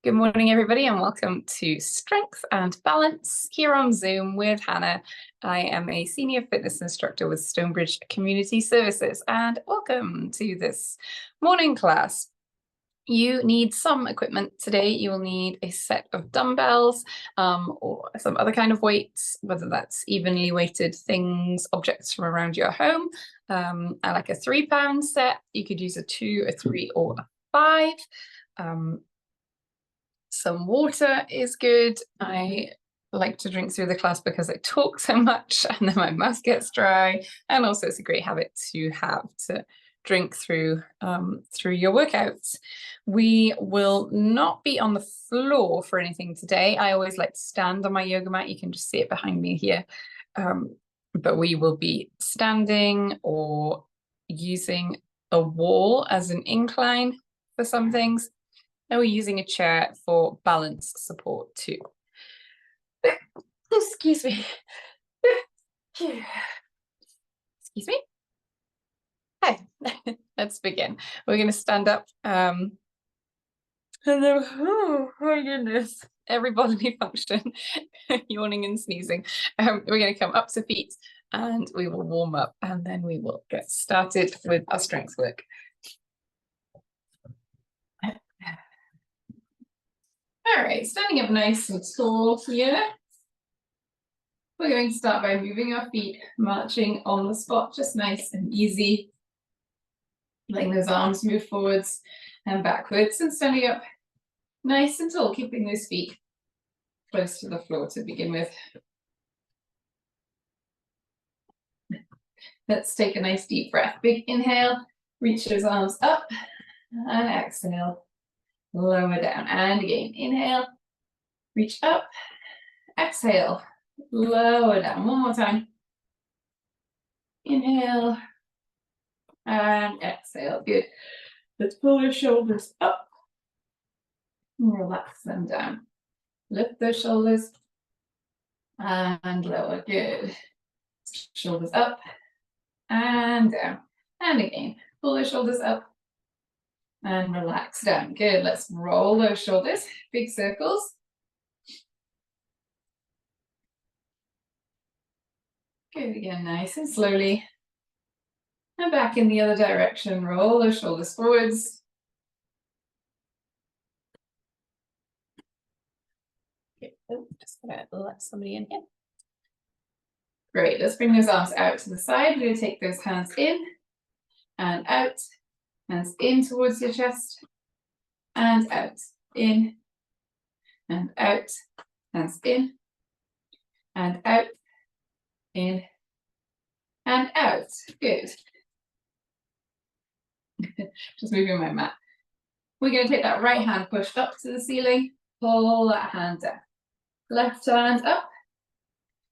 Good morning, everybody, and welcome to Strength and Balance here on Zoom with Hannah. I am a senior fitness instructor with Stonebridge Community Services, and welcome to this morning class. You need some equipment today. You will need a set of dumbbells or some other kind of weights, whether that's evenly weighted things, objects from around your home. I like a 3-pound set. You could use a 2, a 3, or a 5. Some water is good. I like to drink through the class because I talk so much and then my mouth gets dry. And also it's a great habit to have to drink through your workouts. We will not be on the floor for anything today. I always like to stand on my yoga mat. You can just see it behind me here. But we will be standing or using a wall as an incline for some things. And we're using a chair for balance support too. Excuse me. Excuse me. Hi, let's begin. We're going to stand up. And then, oh my goodness, every bodily function, yawning and sneezing. We're going to come up to feet and we will warm up and then we will get started with our strength work. All right, standing up nice and tall here. We're going to start by moving our feet, marching on the spot, just nice and easy. Letting those arms move forwards and backwards and standing up nice and tall, keeping those feet close to the floor to begin with. Let's take a nice deep breath. Big inhale, reach those arms up, and exhale. Lower down, and again, inhale, reach up, exhale, lower down. One more time. Inhale, and exhale. Good. Let's pull your shoulders up, and relax them down. Lift those shoulders, and lower. Good. Shoulders up, and down. And again, pull those shoulders up, and relax down. Good. Let's roll those shoulders, big circles. Good. Again, nice and slowly. And back in the other direction. Roll those shoulders forwards. Okay. Oh, just gonna let somebody in here. Great. Let's bring those arms out to the side. We're going to take those hands in and out. Hands in towards your chest and out, in and out, hands in and out, in and out. Good. Just moving my mat. We're going to take that right hand pushed up to the ceiling, pull that hand down. Left hand up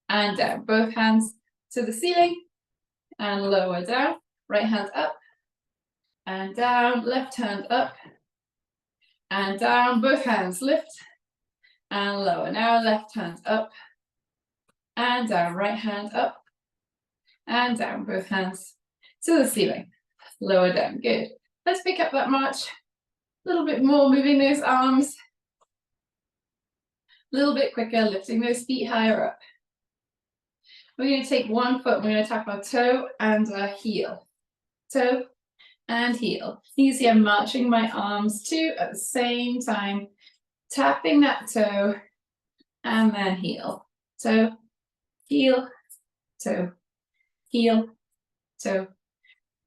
and down. Both hands to the ceiling and lower down. Right hand up and down, left hand up and down, both hands lift and lower. Now left hand up and down, right hand up and down, both hands to the ceiling, lower down. Good. Let's pick up that march a little bit more, moving those arms a little bit quicker, lifting those feet higher up. We're going to take one foot, we're going to tap our toe and our heel. Toe and heel. You see I'm marching my arms too at the same time, tapping that toe and then heel. Toe, heel, toe, heel, toe,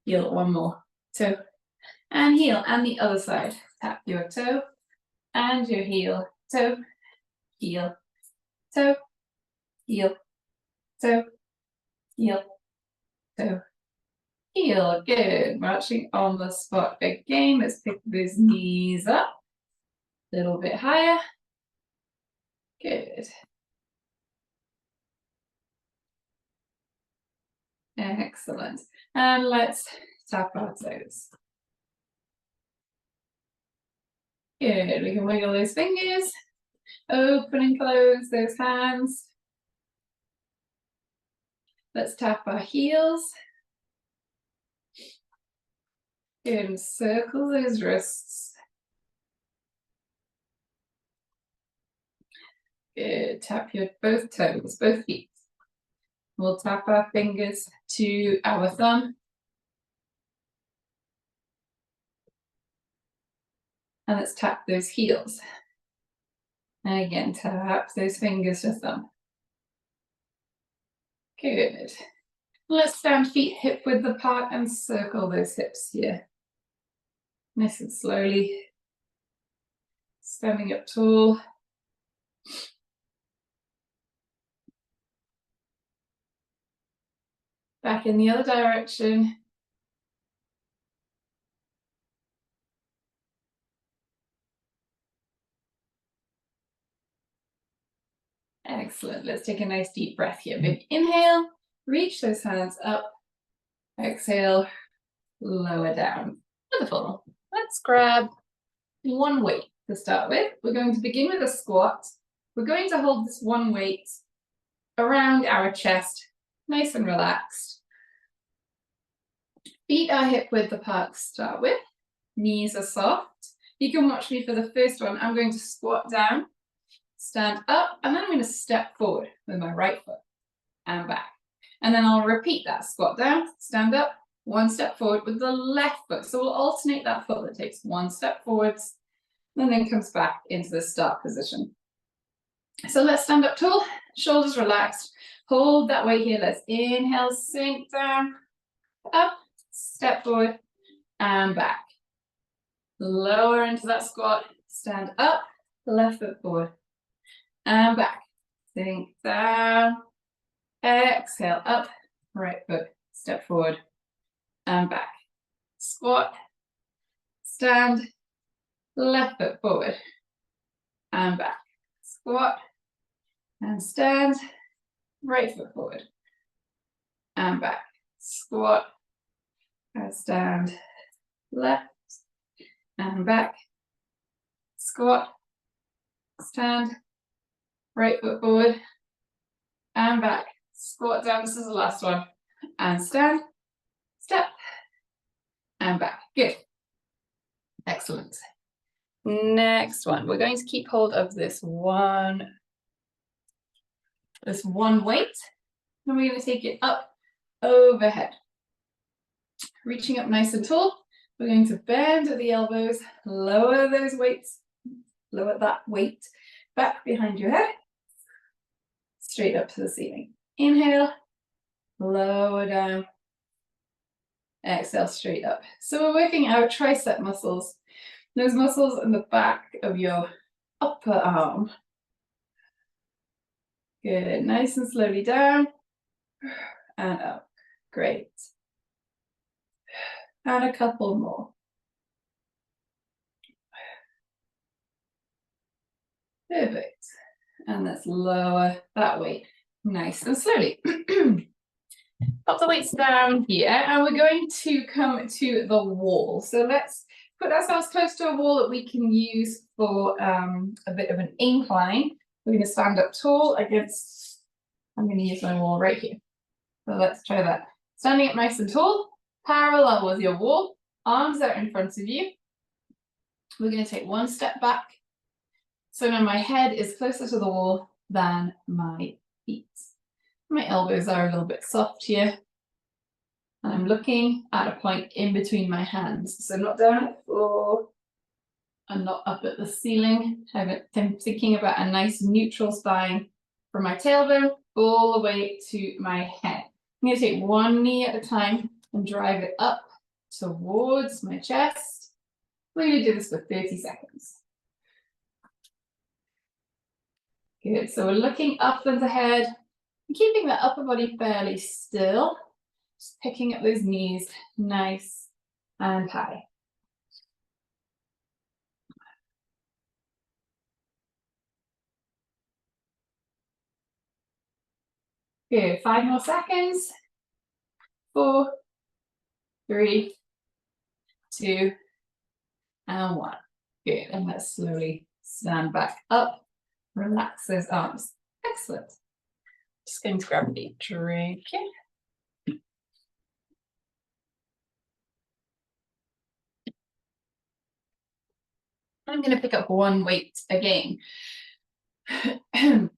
heel. One more. Toe and heel. And the other side. Tap your toe and your heel. Toe, heel, toe, heel, toe, heel, toe, heel. Good. Marching on the spot again. Let's pick those knees up a little bit higher. Good. Excellent. And let's tap our toes. Good. We can wiggle those fingers, open and close those hands. Let's tap our heels. Good. And circle those wrists. Good. Tap your both toes, both feet. We'll tap our fingers to our thumb. And let's tap those heels. And again, tap those fingers to thumb. Good. Let's stand feet hip width apart and circle those hips here. Nice and slowly. Standing up tall. Back in the other direction. Excellent. Let's take a nice deep breath here. Big inhale, reach those hands up. Exhale, lower down. Wonderful. Let's grab one weight to start with. We're going to begin with a squat. We're going to hold this one weight around our chest, nice and relaxed. Feet are hip width apart to start with. Knees are soft. You can watch me for the first one. I'm going to squat down, stand up, and then I'm going to step forward with my right foot and back. And then I'll repeat that. Squat down, stand up, one step forward with the left foot. So we'll alternate that foot that takes one step forwards and then comes back into the start position. So let's stand up tall, shoulders relaxed. Hold that weight here. Let's inhale, sink down, up, step forward, and back. Lower into that squat, stand up, left foot forward, and back. Sink down, exhale, up, right foot, step forward, and back. Squat, stand, left foot forward, and back. Squat, and stand, right foot forward, and back. Squat, and stand, left, and back. Squat, stand, right foot forward, and back. Squat down, this is the last one, and stand, step, and back. Good. Excellent. Next one, we're going to keep hold of this one weight, and we're going to take it up overhead. Reaching up nice and tall, we're going to bend at the elbows, lower those weights, lower that weight back behind your head, straight up to the ceiling. Inhale, lower down, exhale, straight up. So we're working our tricep muscles, those muscles in the back of your upper arm. Good, nice and slowly down and up. Great. And a couple more. Perfect. And let's lower that weight nice and slowly. Pop the weights down here, and we're going to come to the wall. So let's put ourselves close to a wall that we can use for a bit of an incline. We're going to stand up tall against, I'm going to use my wall right here. So let's try that. Standing up nice and tall, parallel with your wall, arms out in front of you. We're going to take one step back. So now my head is closer to the wall than my feet. My elbows are a little bit soft here. And I'm looking at a point in between my hands. So not down at the floor and not up at the ceiling. I'm thinking about a nice neutral spine from my tailbone all the way to my head. I'm going to take one knee at a time and drive it up towards my chest. We're going to do this for 30 seconds. Good, so we're looking up and ahead, keeping the upper body fairly still, just picking up those knees nice and high. Good, 5 more seconds. 4, 3, 2, and 1. Good, and let's slowly stand back up, relax those arms. Excellent. Just going to grab a deep drink here. I'm going to pick up one weight again. I'm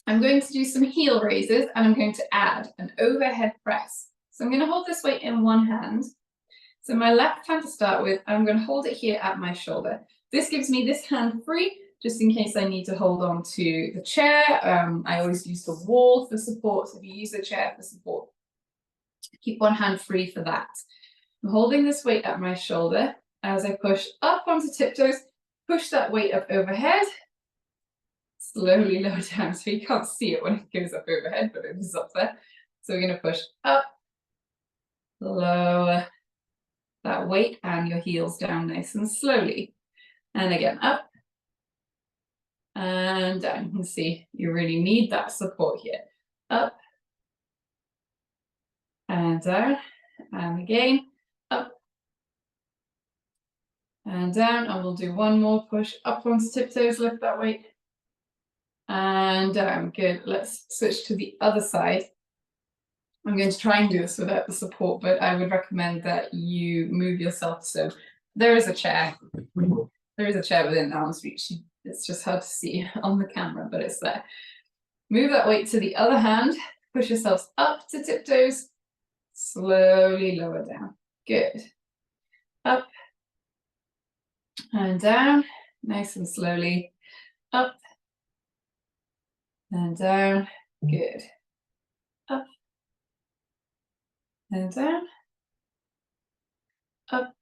going to do some heel raises and I'm going to add an overhead press. So I'm going to hold this weight in one hand. So my left hand to start with, I'm going to hold it here at my shoulder. This gives me this hand free, just in case I need to hold on to the chair. I always use the wall for support. So if you use a chair for support, keep one hand free for that. I'm holding this weight at my shoulder as I push up onto tiptoes, push that weight up overhead, slowly lower down. So you can't see it when it goes up overhead, but it is up there. So we're going to push up, lower that weight and your heels down nice and slowly. And again, up and down. You can see you really need that support here. Up and down, and again, up and down. And we'll do one more push up onto tiptoes, lift that weight, and down. Good. Let's switch to the other side. I'm going to try and do this without the support, but I would recommend that you move yourself. So there is a chair. There is a chair within arm's reach. It's just hard to see on the camera, but it's there. Move that weight to the other hand. Push yourselves up to tiptoes. Slowly lower down. Good. Up and down. Nice and slowly. Up and down. Good. Up and down. Up.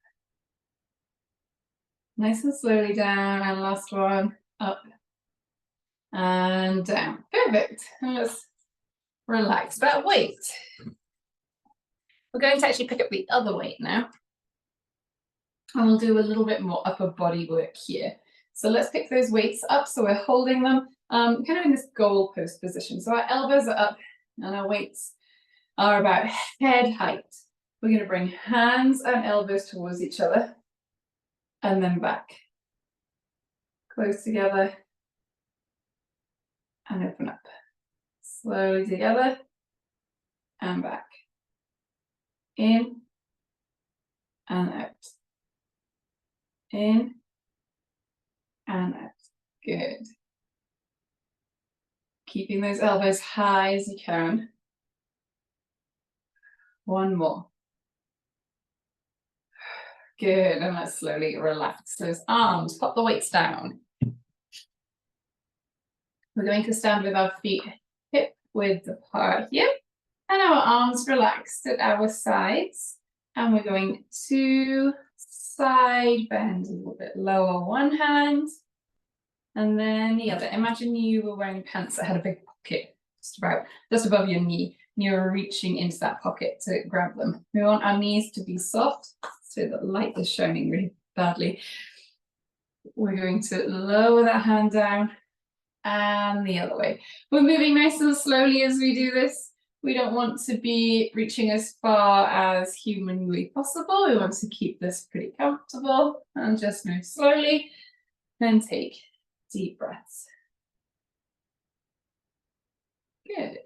Nice and slowly down. And last one. Up and down. Perfect. And let's relax that weight. We're going to actually pick up the other weight now. And we'll do a little bit more upper body work here. So let's pick those weights up. So we're holding them kind of in this goal post position. So our elbows are up and our weights are about head height. We're going to bring hands and elbows towards each other and then back. Close together and open up. Slowly together and back. In and out. In and out. Good. Keeping those elbows high as you can. One more. Good, and let's slowly relax those arms. Pop the weights down. We're going to stand with our feet hip width apart here, and our arms relaxed at our sides. And we're going to side bend a little bit lower one hand, and then the other. Imagine you were wearing pants that had a big pocket just above your knee. You're reaching into that pocket to grab them. We want our knees to be soft, so the light is shining really badly. We're going to lower that hand down and the other way. We're moving nice and slowly as we do this. We don't want to be reaching as far as humanly possible. We want to keep this pretty comfortable and just move slowly. Then take deep breaths. Good.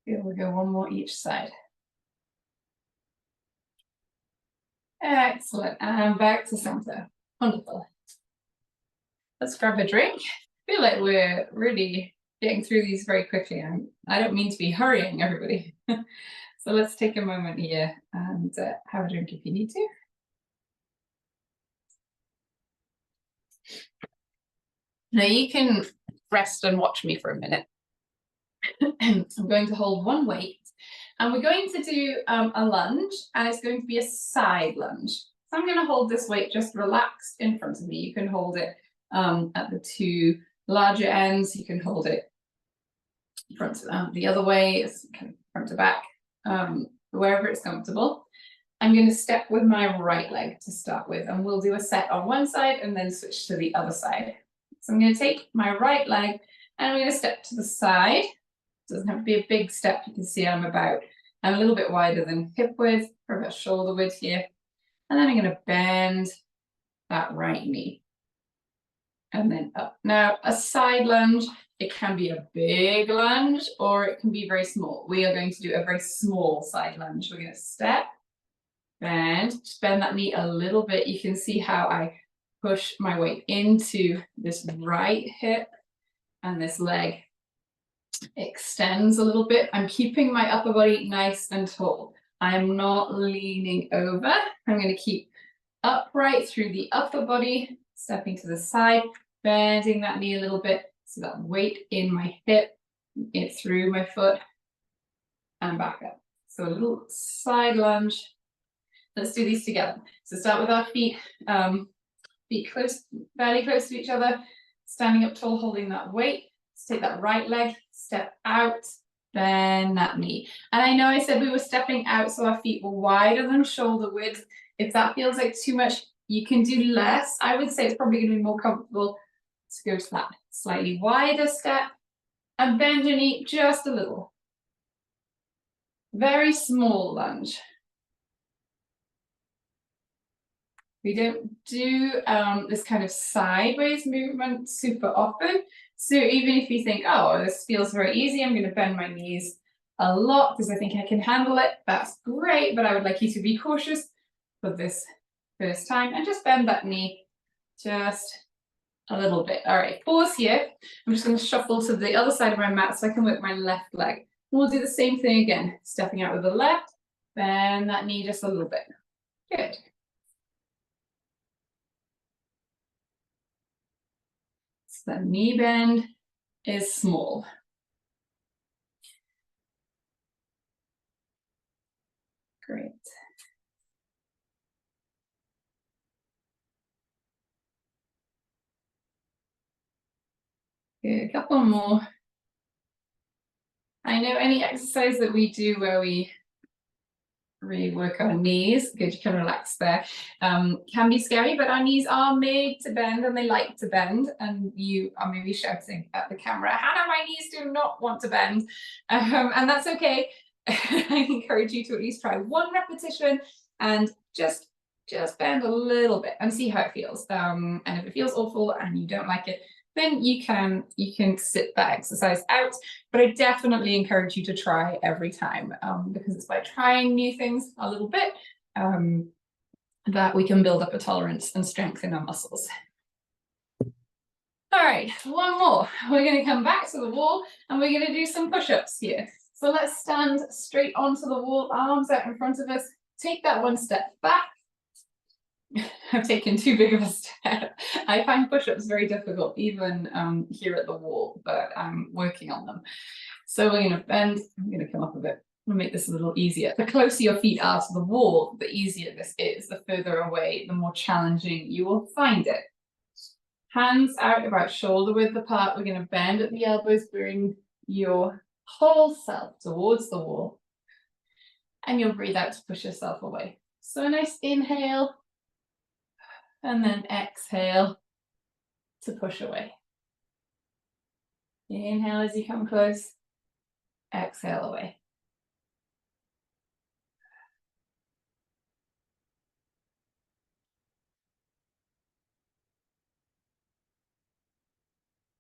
Here we go, one more each side. Excellent, and back to center. Wonderful. Let's grab a drink. I feel like we're really getting through these very quickly. I don't mean to be hurrying everybody. So let's take a moment here and have a drink if you need to. Now you can rest and watch me for a minute. I'm going to hold one weight and we're going to do a lunge, and it's going to be a side lunge. So I'm going to hold this weight just relaxed in front of me. You can hold it at the two larger ends. You can hold it front the other way, it's kind of front to back, wherever it's comfortable. I'm going to step with my right leg to start with, and we'll do a set on one side and then switch to the other side. So I'm going to take my right leg and I'm going to step to the side. It doesn't have to be a big step. You can see I'm a little bit wider than hip width, or about shoulder width here. And then I'm going to bend that right knee and then up. Now, a side lunge It can be a big lunge or it can be very small. We are going to do a very small side lunge. We're going to step, bend, just bend that knee a little bit. You can see how I push my weight into this right hip and this leg extends a little bit. I'm keeping my upper body nice and tall. I am not leaning over. I'm going to keep upright through the upper body, stepping to the side, bending that knee a little bit, so that weight in my hip, it through my foot, and back up. So a little side lunge. Let's do these together. So start with our feet, feet close, fairly close to each other, standing up tall, holding that weight. Let's take that right leg, step out, bend that knee. And I know I said we were stepping out so our feet were wider than shoulder width. If that feels like too much, you can do less. I would say it's probably going to be more comfortable to go to that slightly wider step and bend your knee just a little. Very small lunge. We don't do this kind of sideways movement super often. So even if you think, oh, this feels very easy, I'm going to bend my knees a lot because I think I can handle it, that's great, but I would like you to be cautious for this first time and just bend that knee just a little bit. All right, pause here. I'm just going to shuffle to the other side of my mat so I can work my left leg. We'll do the same thing again, stepping out with the left, bend that knee just a little bit. Good. So the knee bend is small. Great. Good, a couple more. I know any exercise that we do where we really work our knees, good, you can relax there, can be scary, but our knees are made to bend and they like to bend, and you are maybe shouting at the camera, Hannah, my knees do not want to bend, and that's okay. I encourage you to at least try one repetition and just bend a little bit and see how it feels, and if it feels awful and you don't like it, then you can sit that exercise out. But I definitely encourage you to try every time, because it's by trying new things a little bit that we can build up a tolerance and strengthen our muscles. All right, one more. We're going to come back to the wall and we're going to do some push-ups here. So let's stand straight onto the wall, arms out in front of us. Take that one step back. I've taken too big of a step. I find push-ups very difficult, even here at the wall, but I'm working on them. So we're going to bend. I'm going to come up a bit. We'll make this a little easier. The closer your feet are to the wall, the easier this is. The further away, the more challenging you will find it. Hands out about shoulder width apart. We're going to bend at the elbows, bring your whole self towards the wall. And you'll breathe out to push yourself away. So a nice inhale. And then exhale to push away. Inhale as you come close, exhale away.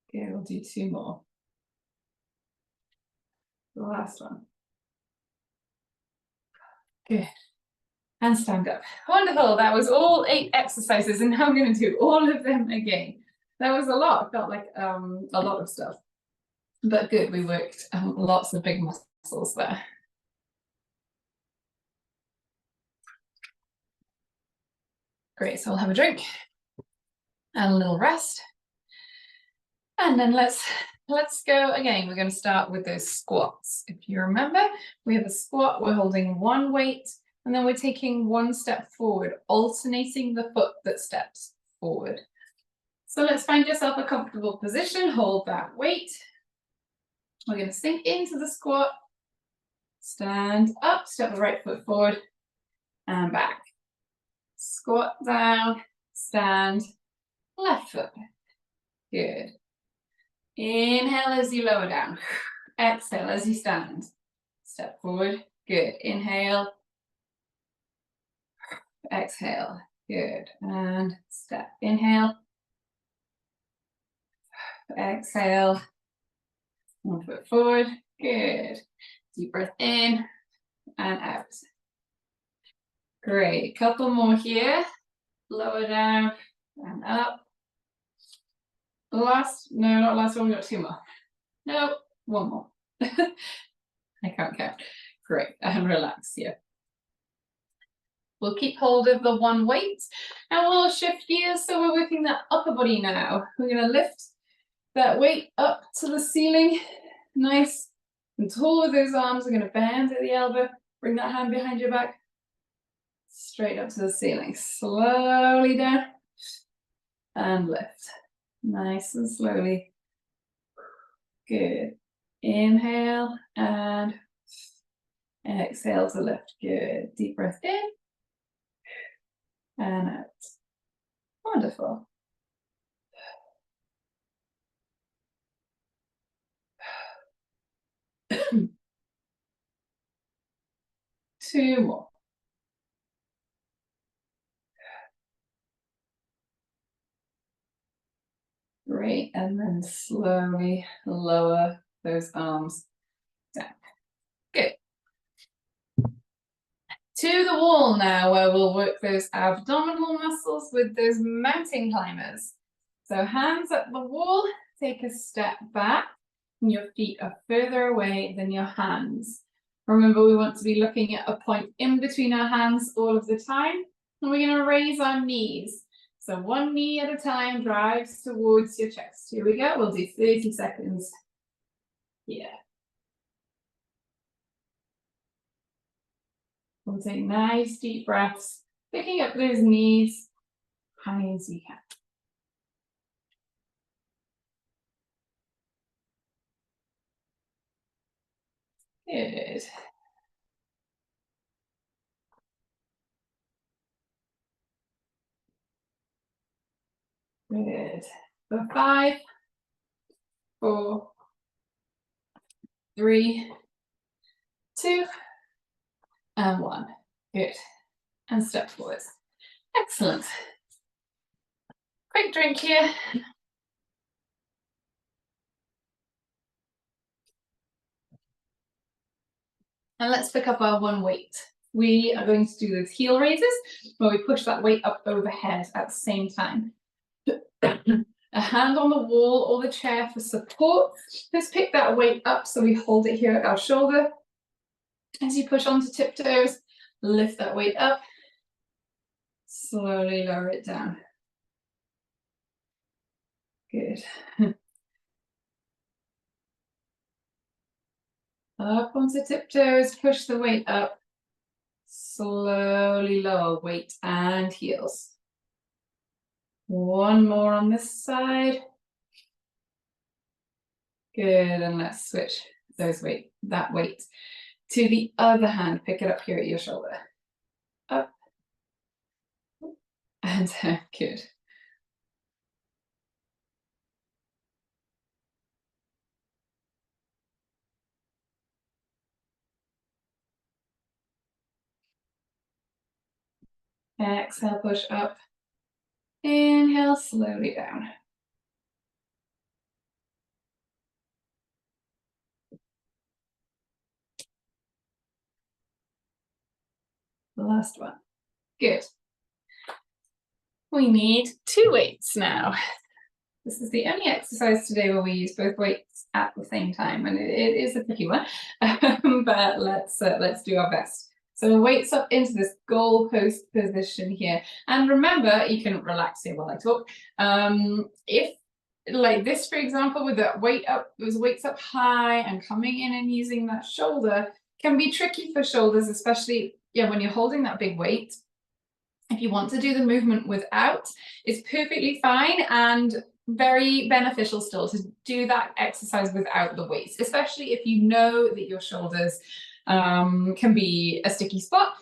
Okay, we'll do two more. The last one. Good. And stand up. Wonderful. That was all 8 exercises, and now I'm going to do all of them again. That was a lot. It felt like a lot of stuff. But good, we worked lots of big muscles there. Great, so I'll have a drink and a little rest. And then let's go again. We're going to start with those squats. If you remember, we have a squat, we're holding one weight, and then we're taking one step forward, alternating the foot that steps forward. So let's find yourself a comfortable position, hold that weight. We're going to sink into the squat, stand up, step the right foot forward, and back. Squat down, stand, left foot. Good. Inhale as you lower down. Exhale as you stand. Step forward. Good. Inhale. Exhale. Good. And step. Inhale. Exhale. 1 foot forward. Good. Deep breath in and out. Great. Couple more here. Lower down and up. Last, no, not last one. We've got 2 more. No, 1 more. I can't count. Great. And relax here. We'll keep hold of the one weight and we'll shift gears. So we're working that upper body now. We're going to lift that weight up to the ceiling. Nice and tall with those arms. We're going to bend at the elbow. Bring that hand behind your back. Straight up to the ceiling. Slowly down and lift. Nice and slowly. Good. Inhale and exhale to lift. Good. Deep breath in and out. Wonderful. Two more. Great. And then slowly lower those arms down. Good. To the wall now, where we'll work those abdominal muscles with those mountain climbers. So hands at the wall, take a step back, and your feet are further away than your hands. Remember, we want to be looking at a point in between our hands all of the time, and we're going to raise our knees. So one knee at a time drives towards your chest. Here we go. We'll do 30 seconds here. We'll take nice deep breaths, picking up those knees high as you can. Good. Good. For 5, 4, 3, 2, and 1. Good. And step forwards. Excellent. Quick drink here. And let's pick up our one weight. We are going to do those heel raises where we push that weight up overhead at the same time. A hand on the wall or the chair for support. Let's pick that weight up so we hold it here at our shoulder. As you push onto tiptoes, lift that weight up. Slowly lower it down. Good. Up onto tiptoes, push the weight up. Slowly lower weight and heels. One more on this side. Good, and let's switch that weight to the other hand. Pick it up here at your shoulder. Up and down. Good. Exhale, push up. Inhale, slowly down. The last one. Good. We need 2 weights now. This is the only exercise today where we use both weights at the same time, and it is a tricky one, but let's do our best. So weights up into this goalpost position here. And remember, you can relax here while I talk. If like this, for example, with that weight up, those weights up high and coming in and using that shoulder can be tricky for shoulders, especially when you're holding that big weight. If you want to do the movement without, it's perfectly fine and very beneficial still to do that exercise without the weights, especially if you know that your shoulders can be a sticky spot.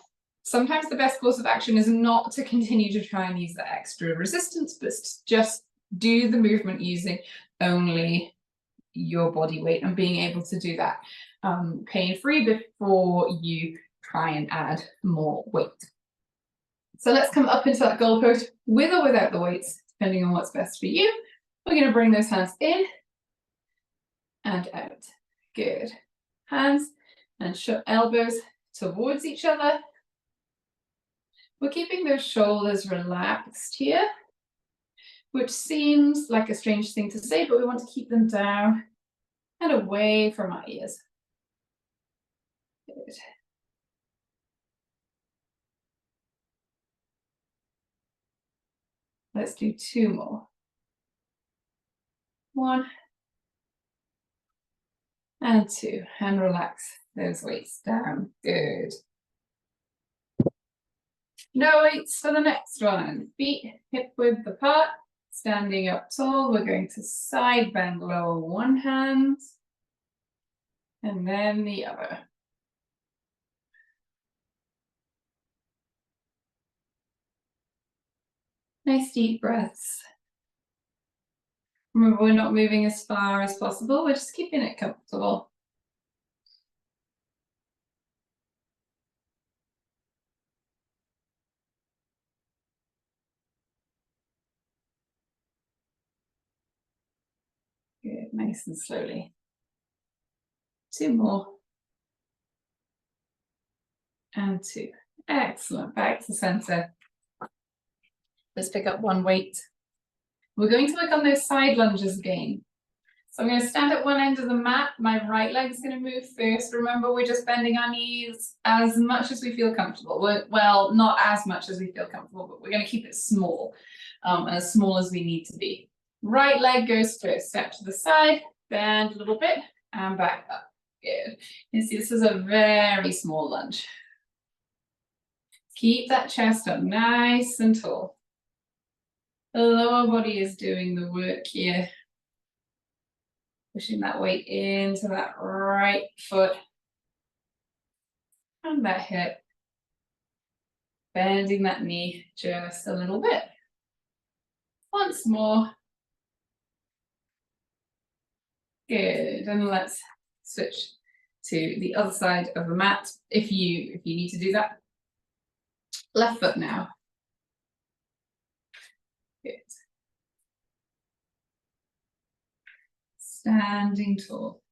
Sometimes the best course of action is not to continue to try and use that extra resistance, but just do the movement using only your body weight and being able to do that pain-free before you try and add more weight. So let's come up into that goalpost with or without the weights, depending on what's best for you. We're going to bring those hands in and out. Good. Hands and elbows towards each other. We're keeping those shoulders relaxed here, which seems like a strange thing to say, but we want to keep them down and away from our ears. Good. Let's do 2 more. 1 and 2, and relax those weights down. Good. No weights for the next one. Feet hip width apart, standing up tall. We're going to side bend lower one hand and then the other. Nice deep breaths. Remember, we're not moving as far as possible. We're just keeping it comfortable. Good, nice and slowly. 2 more. And 2. Excellent. Back to center. Let's pick up 1 weight. We're going to work on those side lunges again. So I'm going to stand at one end of the mat. My right leg is going to move first. Remember, we're just bending our knees as much as we feel comfortable. Well, not as much as we feel comfortable, but we're going to keep it small, as small as we need to be. Right leg goes first. Step to the side, bend a little bit, and back up. Good. You see, this is a very small lunge. Keep that chest up nice and tall. The lower body is doing the work here. Pushing that weight into that right foot and that hip. Bending that knee just a little bit. Once more. Good. And let's switch to the other side of the mat if you need to do that. Left foot now. Good. Standing tall.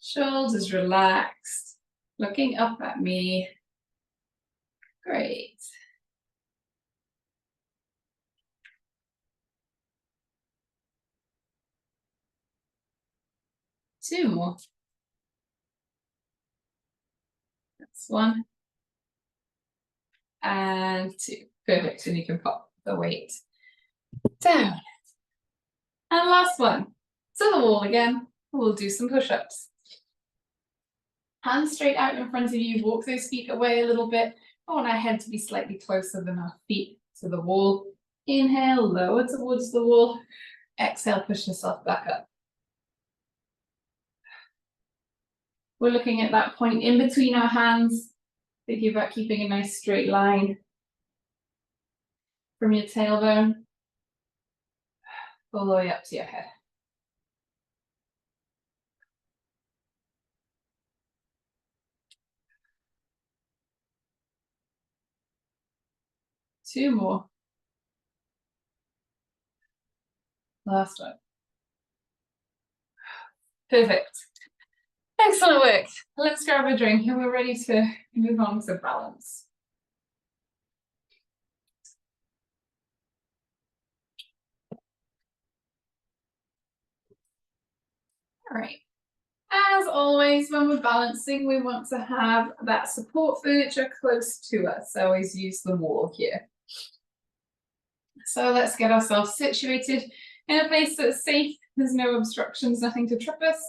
Shoulders relaxed. Looking up at me. Great. Two more. That's 1. And 2. Perfect. And you can pop the weight down. And last one. To the wall again. We'll do some push-ups. Hands straight out in front of you. Walk those feet away a little bit. I want our head to be slightly closer than our feet to the wall. Inhale, lower towards the wall. Exhale, push yourself back up. We're looking at that point in between our hands. Thinking about keeping a nice straight line from your tailbone all the way up to your head. Two more. Last one. Perfect. Excellent work. Let's grab a drink and we're ready to move on to balance. All right. As always, when we're balancing, we want to have that support furniture close to us. So always use the wall here. So let's get ourselves situated in a place that's safe. There's no obstructions, nothing to trip us.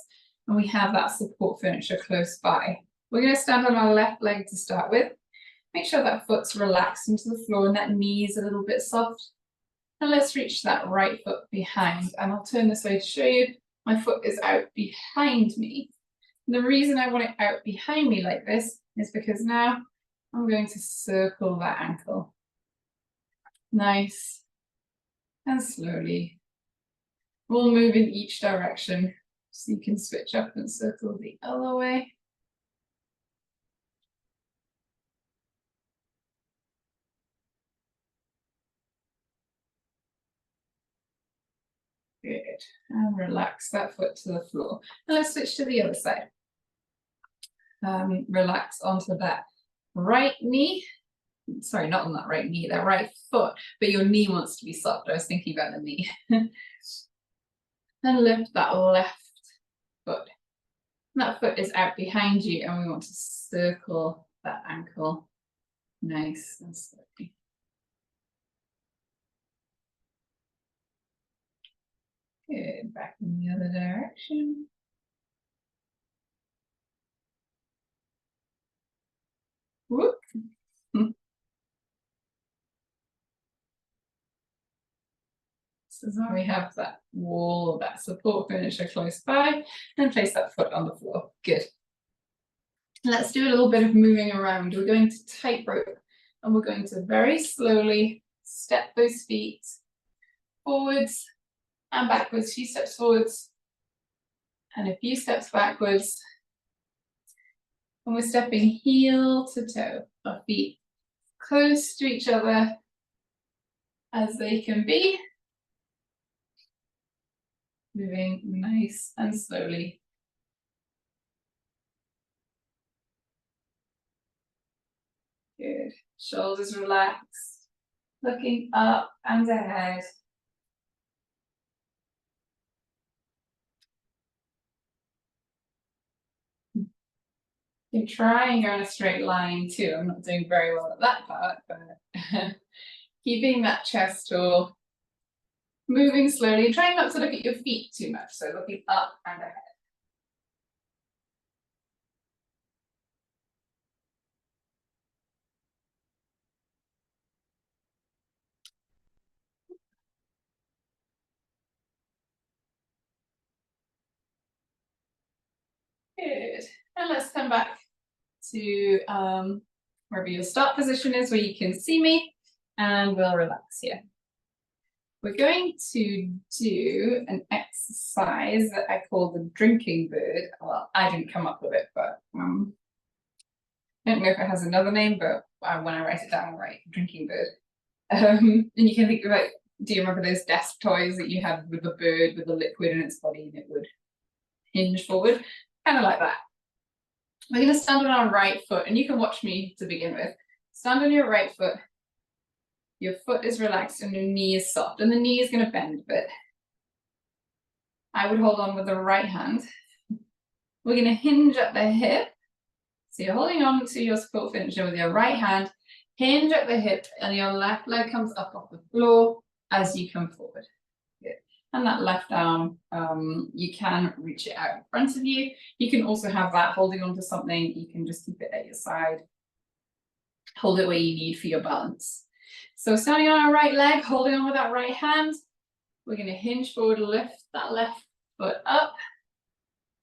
And we have that support furniture close by. We're going to stand on our left leg to start with. Make sure that foot's relaxed into the floor and that knee is a little bit soft. And let's reach that right foot behind. And I'll turn this way to show you. My foot is out behind me. And the reason I want it out behind me like this is because now I'm going to circle that ankle. Nice and slowly. We'll move in each direction so you can switch up and circle the other way. Good. And relax that foot to the floor. And let's switch to the other side. Relax onto that right knee. Sorry, not on that right knee, that right foot, but your knee wants to be soft. I was thinking about the knee. Then lift that left foot. That foot is out behind you, and we want to circle that ankle nice and slowly. Good. Back in the other direction. Whoop. This is where we have that wall, that support furniture close by, and place that foot on the floor. Good. Let's do a little bit of moving around. We're going to tightrope, and we're going to very slowly step those feet forwards and backwards. A few steps forwards and a few steps backwards. And we're stepping heel to toe, our feet close to each other as they can be. Moving nice and slowly. Good. Shoulders relaxed. Looking up and ahead. You try and go in a straight line too. I'm not doing very well at that part, but keeping that chest tall. Moving slowly, trying not to look at your feet too much, so looking up and ahead. Good. And let's come back to wherever your start position is, where you can see me, and we'll relax here. We're going to do an exercise that I call the drinking bird. Well, I didn't come up with it, but I don't know if it has another name, but when I write it down, I'll write drinking bird. And you can think about, do you remember those desk toys that you had with the bird with the liquid in its body and it would hinge forward? Kind of like that. We're going to stand on our right foot, and you can watch me to begin with. Stand on your right foot. Your foot is relaxed and your knee is soft, and the knee is going to bend a bit. I would hold on with the right hand. We're going to hinge at the hip. So you're holding on to your support furniture with your right hand, hinge at the hip, and your left leg comes up off the floor as you come forward. Good. And that left arm, you can reach it out in front of you. You can also have that holding on to something. You can just keep it at your side. Hold it where you need for your balance. So standing on our right leg, holding on with that right hand, we're going to hinge forward, lift that left foot up.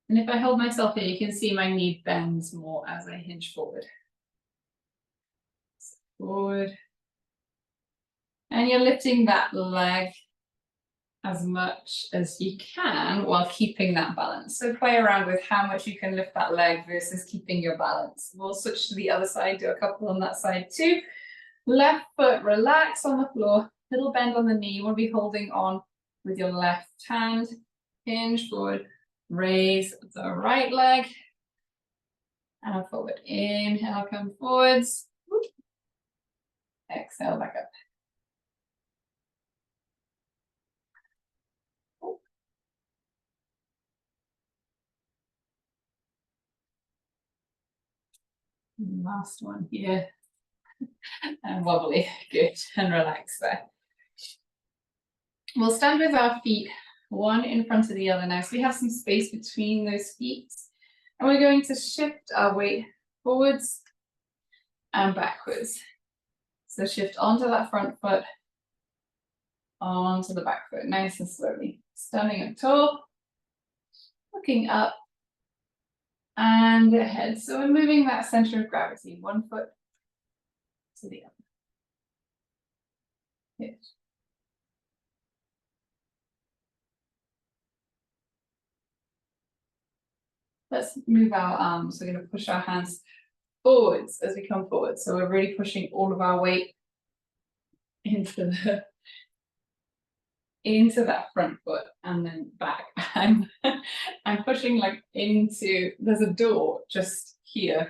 And if I hold myself here, you can see my knee bends more as I hinge forward. Forward. And you're lifting that leg as much as you can while keeping that balance. So play around with how much you can lift that leg versus keeping your balance. We'll switch to the other side, do a couple on that side too. Left foot, relax on the floor, little bend on the knee. You want to be holding on with your left hand, hinge forward, raise the right leg, and forward. Inhale, come forwards. Exhale, back up. Last one here. And wobbly, good, and relax there. We'll stand with our feet one in front of the other now, so we have some space between those feet. And we're going to shift our weight forwards and backwards. So shift onto that front foot, onto the back foot, nice and slowly. Standing up tall, looking up and ahead. So we're moving that center of gravity, one foot to the other. Good. Let's move our arms. We're going to push our hands forwards as we come forward. So we're really pushing all of our weight into into that front foot and then back. I'm pushing like into, there's a door just here.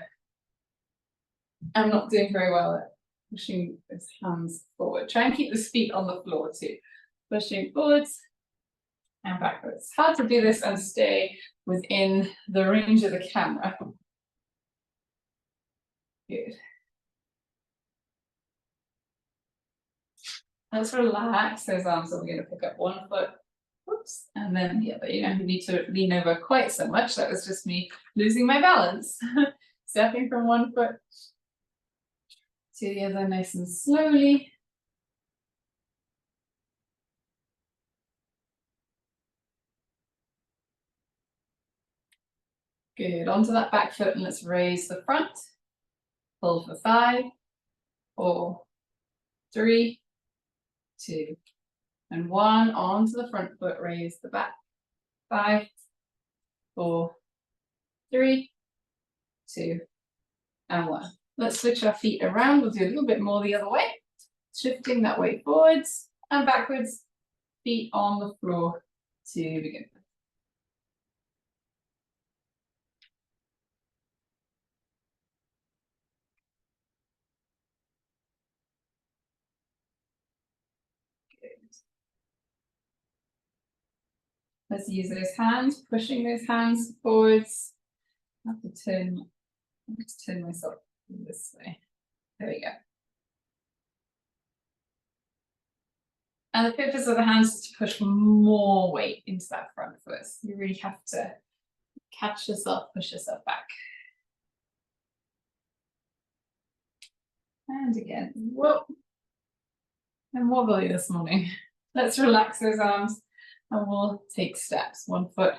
I'm not doing very well at pushing his hands forward. Try and keep the feet on the floor too. Pushing forwards and backwards. It's hard to do this and stay within the range of the camera. Good. Let's relax those arms. So we're going to pick up one foot, whoops, and then the other. You don't need to lean over quite so much. That was just me losing my balance. Stepping from one foot to the other nice and slowly. Good, onto that back foot and let's raise the front. Hold for 5, 4, 3, 2, and 1. Onto the front foot, raise the back. 5, 4, 3, 2, and 1. Let's switch our feet around. We'll do a little bit more the other way. Shifting that way forwards and backwards. Feet on the floor to begin. Let's use those hands, pushing those hands forwards. I have to turn myself this way. There we go. And the purpose of the hands is to push more weight into that front foot. You really have to catch yourself, push yourself back. And again, whoop. I'm wobbly this morning. Let's relax those arms and we'll take steps. One foot.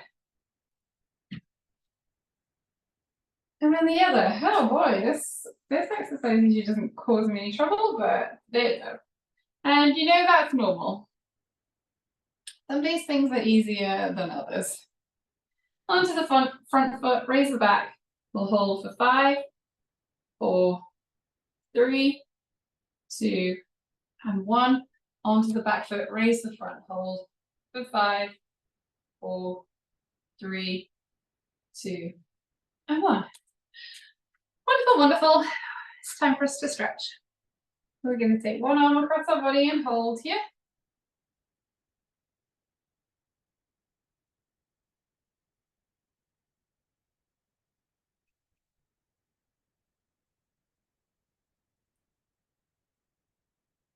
And then the other. Oh boy, this exercise usually doesn't cause me any trouble, but there you go. And you know that's normal. Some days things are easier than others. Onto the front foot, raise the back. We'll hold for 5, 4, 3, 2, and 1. Onto the back foot, raise the front, hold for 5, 4, 3, 2, and 1. Wonderful, wonderful. It's time for us to stretch. We're going to take one arm across our body and hold here.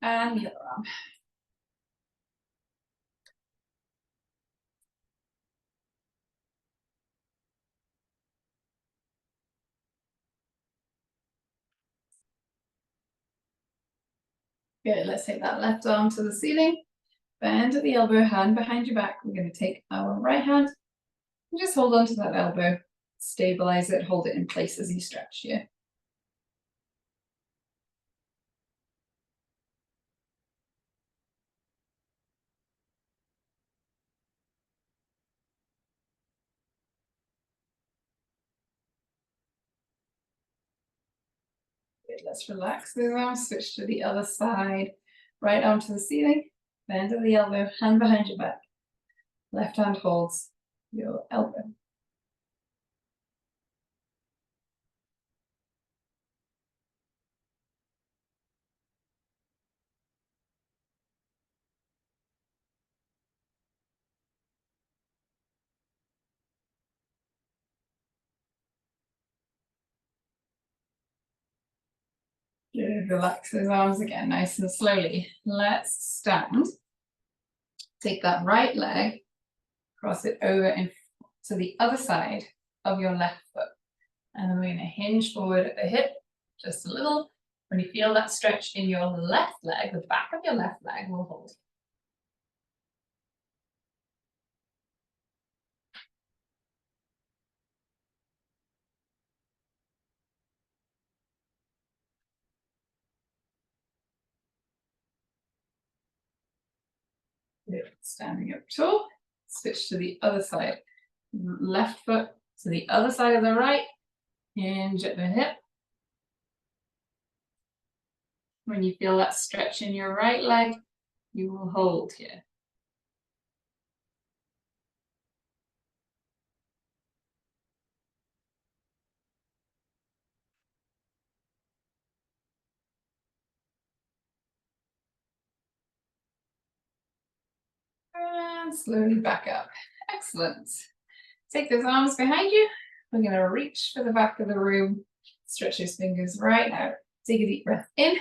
And the other arm. Good, let's take that left arm to the ceiling. Bend at the elbow, hand behind your back. We're going to take our right hand and just hold on to that elbow. Stabilize it, hold it in place as you stretch here. Good, let's relax those arms, switch to the other side. Right arm to the ceiling, bend at the elbow, hand behind your back. Left hand holds your elbow. Good, relax those arms again, nice and slowly. Let's stand. Take that right leg, cross it over to the other side of your left foot. And then we're going to hinge forward at the hip, just a little. When you feel that stretch in your left leg, the back of your left leg will hold. Good. Standing up tall, switch to the other side. Left foot to the other side of the right, hinge at the hip. When you feel that stretch in your right leg, you will hold here. And slowly back up. Excellent. Take those arms behind you. We're going to reach for the back of the room. Stretch those fingers right now. Take a deep breath in.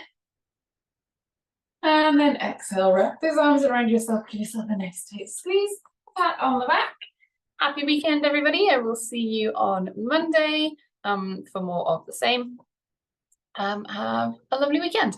And then exhale, wrap those arms around yourself. Give yourself a nice tight squeeze. Pat on the back. Happy weekend, everybody. I will see you on Monday for more of the same. Have a lovely weekend.